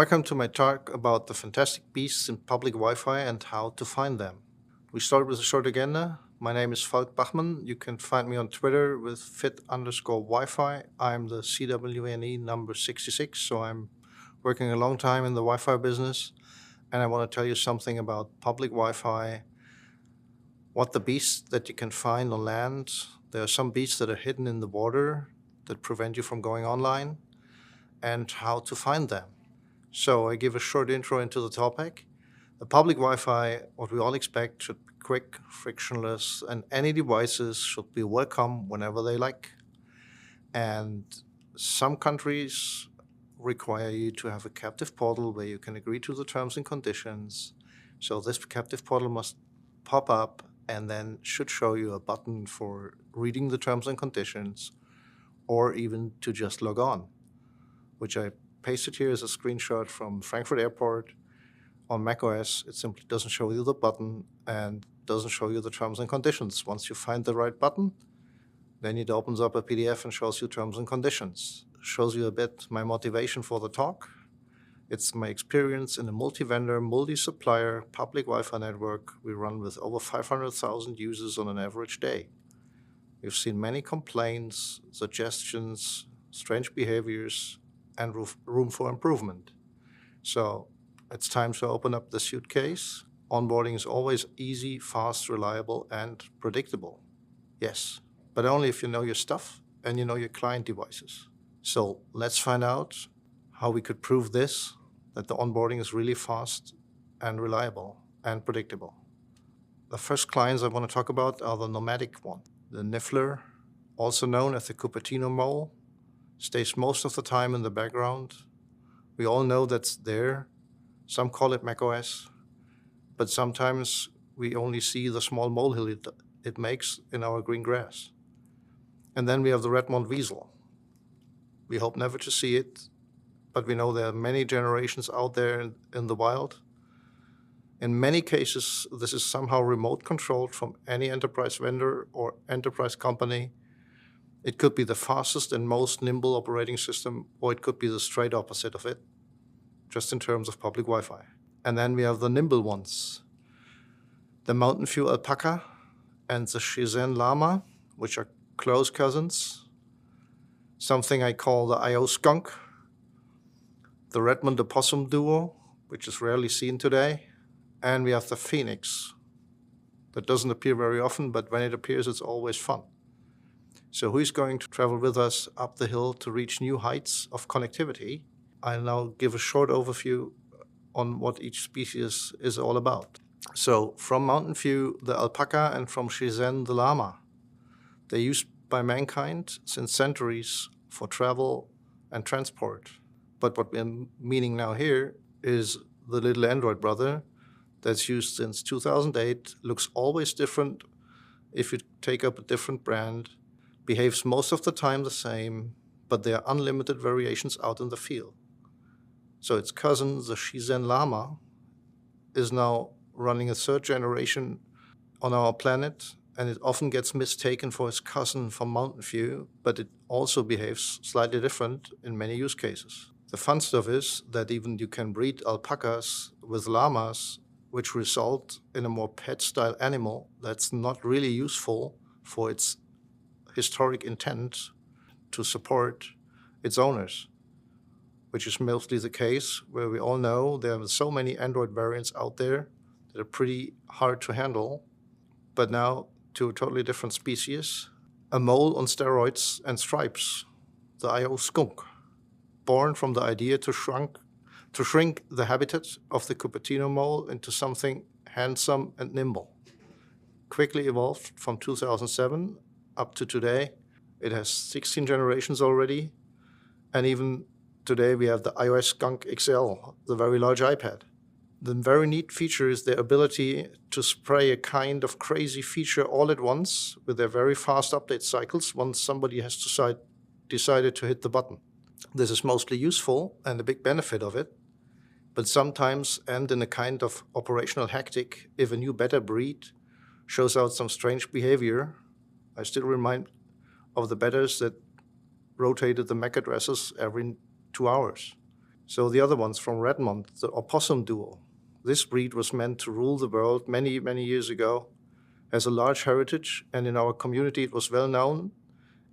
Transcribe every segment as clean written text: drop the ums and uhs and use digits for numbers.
Welcome to my talk about the fantastic beasts in public Wi-Fi and how to find them. We start with a short agenda. My name is Falk Bachmann. You can find me on Twitter with fit_Wi-Fi. I'm the CWNE number 66, so I'm working a long time in the Wi-Fi business. And I want to tell you something about public Wi-Fi, what the beasts that you can find on land. There are some beasts that are hidden in the water that prevent you from going online, and how to find them. So I give a short intro into the topic. The public Wi-Fi, what we all expect, should be quick, frictionless, and any devices should be welcome whenever they like. And some countries require you to have a captive portal where you can agree to the terms and conditions. So this captive portal must pop up and then should show you a button for reading the terms and conditions, or even to just log on, which I pasted here as a screenshot from Frankfurt Airport. On macOS, it simply doesn't show you the button and doesn't show you the terms and conditions. Once you find the right button, then it opens up a PDF and shows you terms and conditions. Shows you a bit my motivation for the talk. It's my experience in a multi-vendor, multi-supplier public Wi-Fi network we run with over 500,000 users on an average day. We've seen many complaints, suggestions, strange behaviors, and room for improvement. So it's time to open up the suitcase. Onboarding is always easy, fast, reliable, and predictable. Yes, but only if you know your stuff and you know your client devices. So let's find out how we could prove this, that the onboarding is really fast and reliable and predictable. The first clients I want to talk about are the NOMADIC one. The niffler, also known as the Cupertino mole, stays most of the time in the background. We all know that's there. Some call it macOS, but sometimes we only see the small molehill it makes in our green grass. And then we have the REDMOND WEASEL. We hope never to see it, but we know there are many generations out there in the wild. In many cases, this is somehow remote controlled from any enterprise vendor or enterprise company. It could be the fastest and most nimble operating system, or it could be the straight opposite of it, just in terms of public Wi-Fi. And then we have the NIMBLE ones, the Mountain View ALPACA and the SHENZHEN LLAMA, which are close cousins. Something I call the IO skunk, the REDMOND OPOSSUM duo, which is rarely seen today. And we have the Phoenix. That doesn't appear very often, but when it appears, it's always fun. So who's going to travel with us up the hill to reach new heights of connectivity? I'll now give a short overview on what each species is all about. So from Mountain View, the alpaca, and from SHENZHEN, the llama. They're used by mankind since centuries for travel and transport. But what we're meaning now here is the little Android brother that's used since 2008, looks always different if you take up a different brand, behaves most of the time the same, but there are unlimited variations out in the field. So its cousin, the SHENZHEN LLAMA, is now running a third generation on our planet, and it often gets mistaken for its cousin from Mountain View, but it also behaves slightly different in many use cases. The fun stuff is that even you can breed alpacas with llamas, which result in a more pet-style animal that's not really useful for its historic intent to support its owners, which is mostly the case where we all know there are so many Android variants out there that are pretty hard to handle. But now to a totally different species, a mole on steroids and stripes, the IO skunk, born from the idea to shrink the habitat of the Cupertino mole into something handsome and nimble. Quickly evolved from 2007 up to today. It has 16 generations already, and even today we have the iOS Skunk XL, the very large iPad. The very neat feature is their ability to spray a kind of crazy feature all at once with their very fast update cycles once somebody has decided to hit the button. This is mostly useful and a big benefit of it, but sometimes end in a kind of operational hectic if a new beta breed shows out some strange behavior. I still remind of the betas that rotated the MAC addresses every 2 hours. So the other ones from Redmond, the OPOSSUM duo. This breed was meant to rule the world many, many years ago, has a large heritage, and in our community it was well known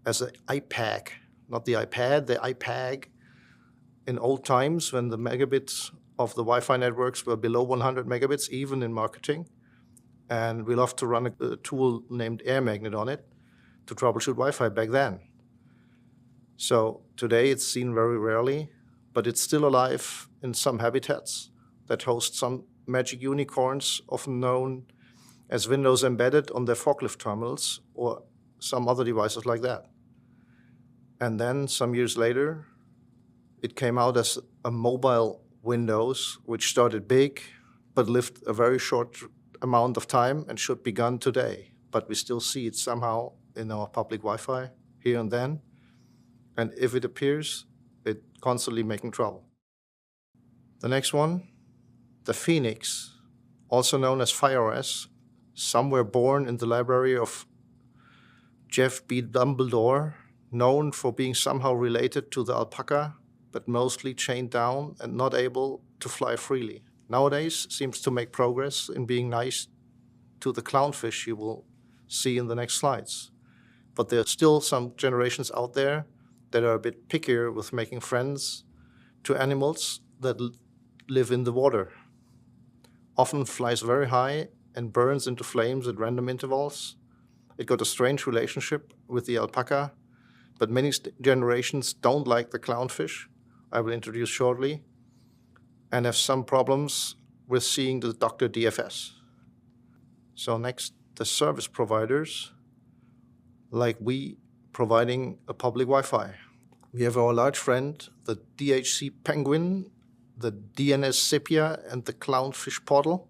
as the IPAG, not the iPad, the IPAG. In old times, when the megabits of the Wi-Fi networks were below 100 megabits, even in marketing, and we loved to run a tool named AirMagnet on it to troubleshoot Wi-Fi back then. So today it's seen very rarely, but it's still alive in some habitats that host some magic unicorns, often known as Windows embedded on their forklift terminals or some other devices like that. And then some years later, it came out as a mobile Windows, which started big, but lived a very short amount of time and should be gone today. But we still see it somehow in our public Wi-Fi here and then. And if it appears, it's constantly making trouble. The next one, the Phoenix, also known as FIREOS. Some were born in the library of Jeff B. Dumbledore, known for being somehow related to the ALPACA, but mostly chained down and not able to fly freely. Nowadays, seems to make progress in being nice to the clownfish you will see in the next slides. But there are still some generations out there that are a bit pickier with making friends to animals that live in the water. Often flies very high and burns into flames at random intervals. It got a strange relationship with the alpaca, but many generations don't like the clownfish, I will introduce shortly, and have some problems with seeing the Dr. DFS. So next, the service providers, like we, providing a public Wi-Fi. We have our large friend, the DHC Penguin, the DNS Sepia, and the Clownfish Portal.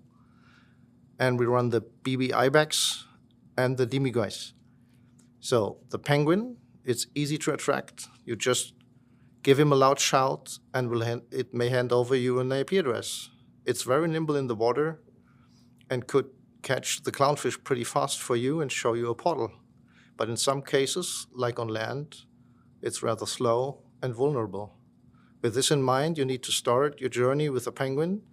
And we run the BB Ibex and the Demigeis. So the Penguin, it's easy to attract. You just give him a loud shout and it may hand over you an IP address. It's very nimble in the water and could catch the clownfish pretty fast for you and show you a portal. But in some cases, like on land, it's rather slow and vulnerable. With this in mind, you need to start your journey with a penguin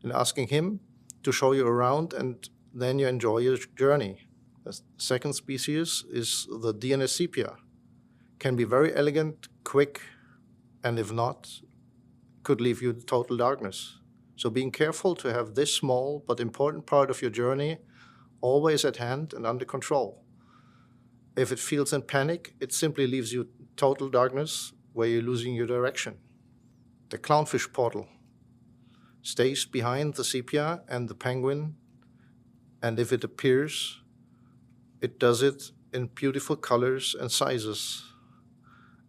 and asking him to show you around, and then you enjoy your journey. The second species is the DNS sepia. Can be very elegant, quick, and if not, could leave you in total darkness. So being careful to have this small but important part of your journey always at hand and under control. If it feels in panic, it simply leaves you total darkness where you're losing your direction. The clownfish portal stays behind the sepia and the penguin, and if it appears, it does it in beautiful colors and sizes,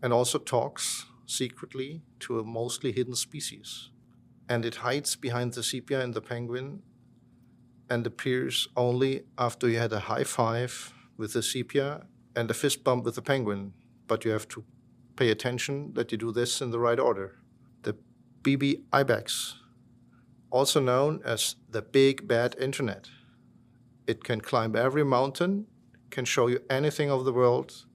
and also talks secretly to a mostly hidden species. And it hides behind the sepia and the penguin and appears only after you had a high five with the sepia and a fist bump with the penguin, but you have to pay attention that you do this in the right order. The BB Ibex, also known as the Big Bad Internet. It can climb every mountain, can show you anything of the world.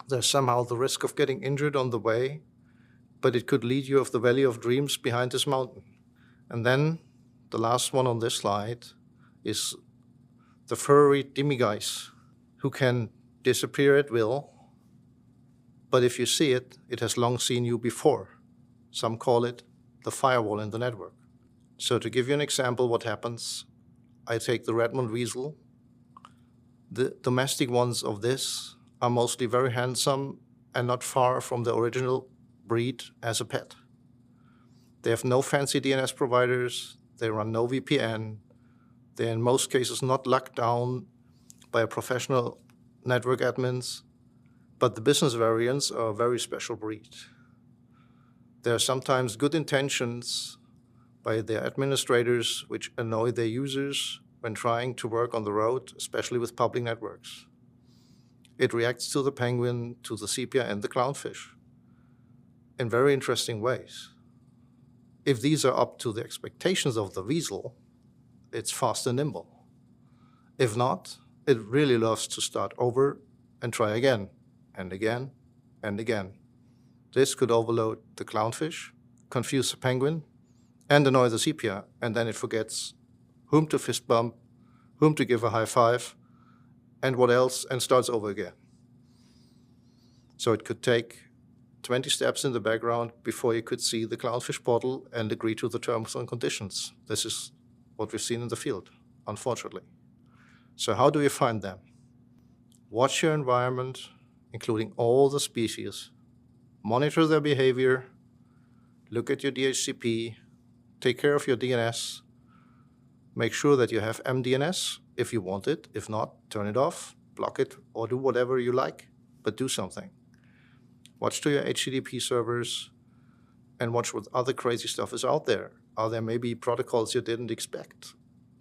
There's somehow the risk of getting injured on the way, but it could lead you off the Valley of Dreams behind this mountain. And then the last one on this slide is the furry Demigeis, who can disappear at will, but if you see it, it has long seen you before. Some call it the firewall in the network. So to give you an example what happens, I take the REDMOND WEASEL. The domestic ones of this are mostly very handsome and not far from the original breed as a pet. They have no fancy DNS providers, they run no VPN, they're in most cases not locked down by a professional network admins, but the business variants are a very special breed. There are sometimes good intentions by their administrators which annoy their users when trying to work on the road, especially with public networks. It reacts to the penguin, to the sepia, and the clownfish in very interesting ways. If these are up to the expectations of the weasel, it's fast and nimble. If not, it really loves to start over and try again, and again, and again. This could overload the clownfish confuse the penguin, and annoy the sepia, and then it forgets whom to fist bump, whom to give a high five, and what else, and starts over again. So it could take 20 steps in the background before you could see the clownfish portal and agree to the terms and conditions. This is what we've seen in the field, unfortunately. So how do you find them? Watch your environment, including all the species. Monitor their behavior. Look at your DHCP. Take care of your DNS. Make sure that you have MDNS if you want it. If not, turn it off, block it, or do whatever you like, but do something. Watch to your HTTP servers and watch what other crazy stuff is out there. Are there maybe protocols you didn't expect,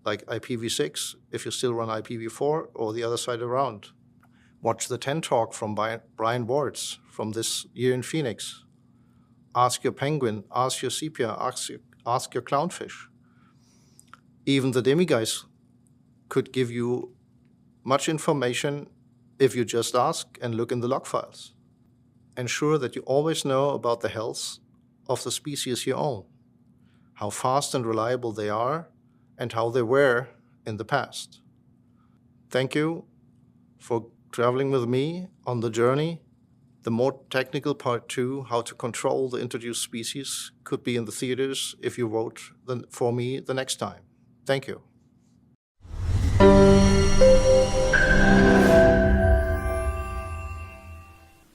like IPv6 if you still run IPv4 or the other side around? Watch the 10 talk from Brian Wards from this year in Phoenix. Ask your penguin, ask your sepia, ask your clownfish. Even the demiguys could give you much information if you just ask and look in the log files. Ensure that you always know about the health of the species you own, how fast and reliable they are, and how they were in the past. Thank you for traveling with me on the journey. The more technical part too, how to control the introduced species, could be in the theaters if you vote for me the next time. Thank you.